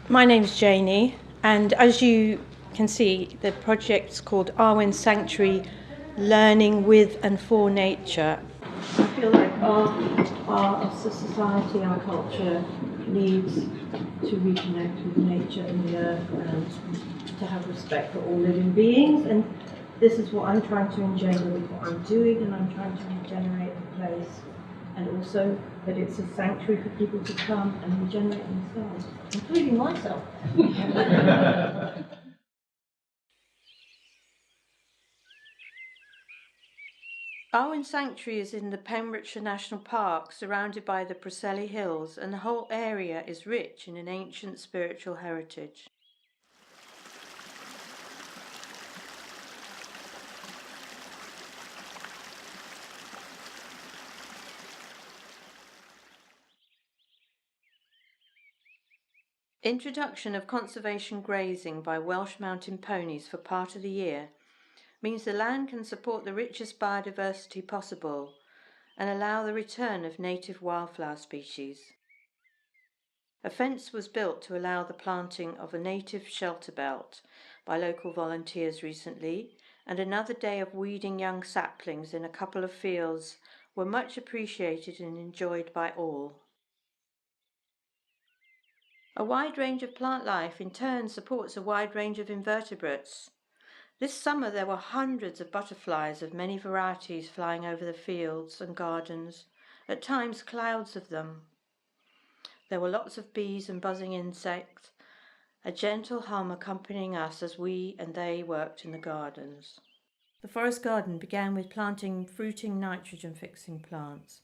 My name's Janie, and as you can see, the project's called Arwen Sanctuary, Learning with and for Nature. I feel like our society, our culture needs to reconnect with nature and the earth and to have respect for all living beings. And this is what I'm trying to engender with what I'm doing, and I'm trying to regenerate the place. And also that it's a sanctuary for people to come and regenerate themselves, including myself. Arwen Sanctuary is in the Pembrokeshire National Park, surrounded by the Preseli Hills, and the whole area is rich in an ancient spiritual heritage. Introduction of conservation grazing by Welsh mountain ponies for part of the year means the land can support the richest biodiversity possible and allow the return of native wildflower species. A fence was built to allow the planting of a native shelter belt by local volunteers recently, and another day of weeding young saplings in a couple of fields were much appreciated and enjoyed by all. A wide range of plant life in turn supports a wide range of invertebrates. This summer there were hundreds of butterflies of many varieties flying over the fields and gardens, at times clouds of them. There were lots of bees and buzzing insects, a gentle hum accompanying us as we and they worked in the gardens. The forest garden began with planting fruiting nitrogen-fixing plants,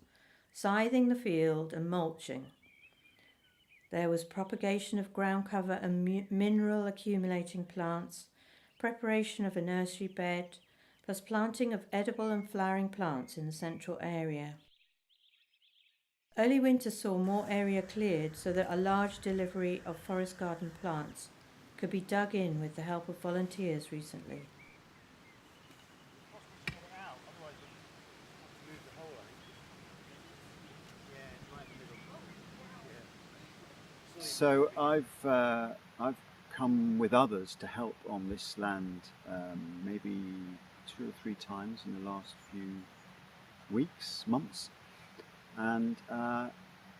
scything the field and mulching. There was propagation of ground cover and mineral accumulating plants, preparation of a nursery bed, plus planting of edible and flowering plants in the central area. Early winter saw more area cleared so that a large delivery of forest garden plants could be dug in with the help of volunteers recently. So I've come with others to help on this land maybe 2 or 3 times in the last few weeks, months, and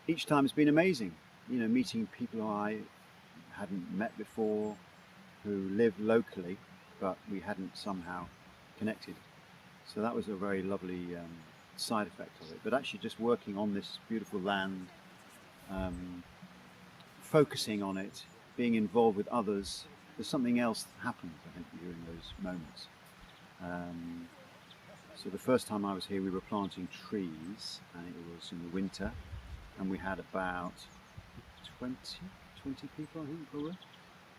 each time has been amazing. You know, meeting people who I hadn't met before, who live locally, but we hadn't somehow connected. So that was a very lovely side effect of it. But actually, just working on this beautiful land. Focusing on it, being involved with others, there's something else that happens, I think, during those moments. So the first time I was here, we were planting trees, and it was in the winter, and we had about 20 people, I think there were,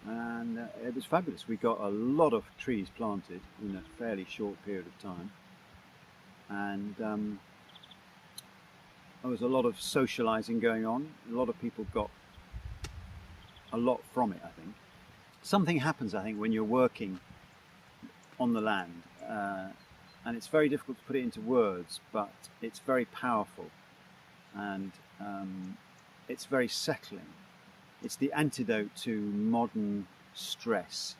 and it was fabulous. We got a lot of trees planted in a fairly short period of time, and there was a lot of socialising going on. A lot of people got a lot from it, I think. Something happens, I think, when you're working on the land, and it's very difficult to put it into words, but it's very powerful, and it's very settling. It's the antidote to modern stress,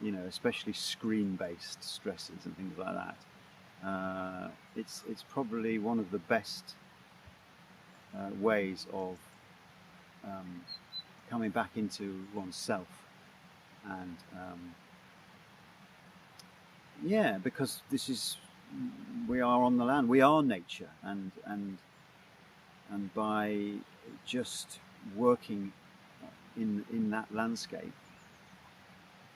you know, especially screen-based stresses and things like that. It's probably one of the best ways of coming back into oneself, and yeah, because we are on the land, we are nature, and by just working in that landscape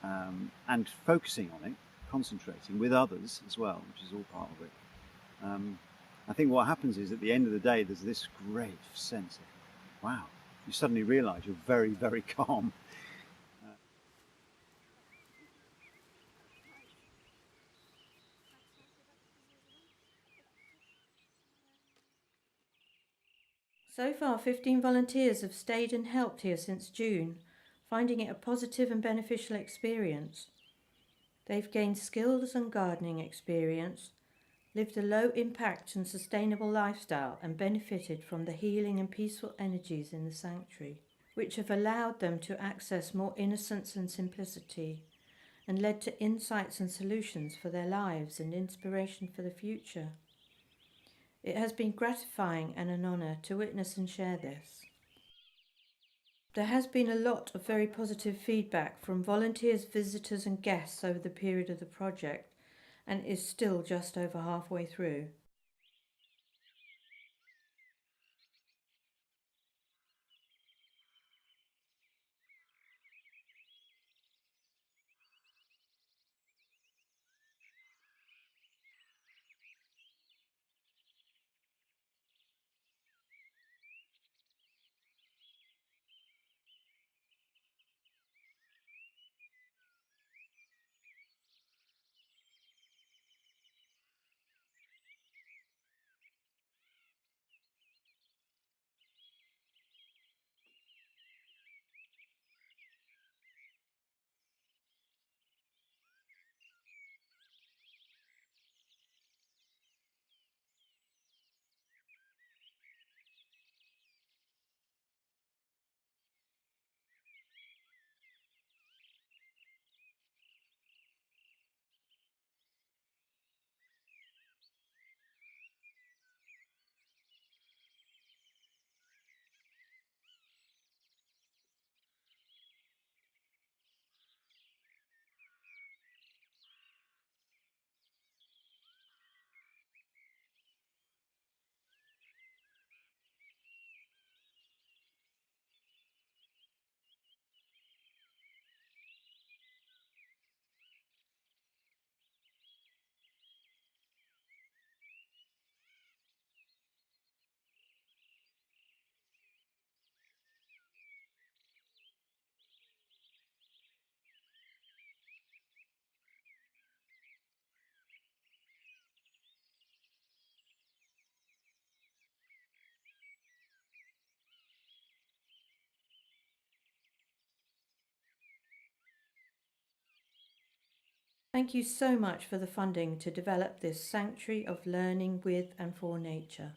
and focusing on it, concentrating with others as well, which is all part of it, I think what happens is at the end of the day there's this great sense of, wow, you suddenly realise you're very, very calm. So far, 15 volunteers have stayed and helped here since June, finding it a positive and beneficial experience. They've gained skills and gardening experience, lived a low impact and sustainable lifestyle, and benefited from the healing and peaceful energies in the sanctuary. which have allowed them to access more innocence and simplicity, and led to insights and solutions for their lives and inspiration for the future. It has been gratifying and an honour to witness and share this. There has been a lot of very positive feedback from volunteers, visitors and guests over the period of the project, and is still just over halfway through. Thank you so much for the funding to develop this sanctuary of learning with and for nature.